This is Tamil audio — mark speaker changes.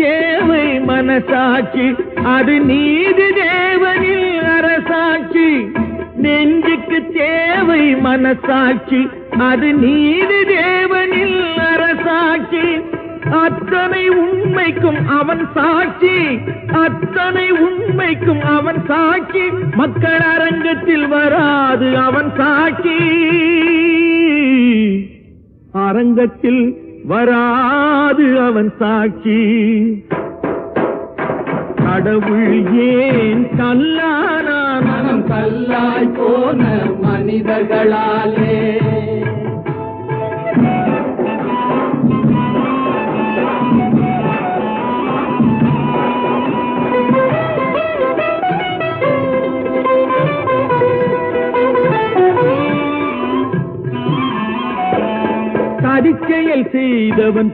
Speaker 1: தேவை மனசாட்சி, அது நீதி தேவனில் அரசாட்சி. நெஞ்சுக்கு தேவை மனசாட்சி, அது நீதி தேவனில் அரசாட்சி. அத்தனை உண்மைக்கும் அவன் சாட்சி, அத்தனை உண்மைக்கும் அவன் சாட்சி. மக்கள் அரங்கத்தில் வராது அவன் சாட்சி, அரங்கத்தில் வராது அவன் சாட்சி. கடவுள் ஏன் கல்லானான்?
Speaker 2: மனம் கல்லாய் போன மனிதர்களாலே.
Speaker 1: சதிச்செயல் செய்தவன்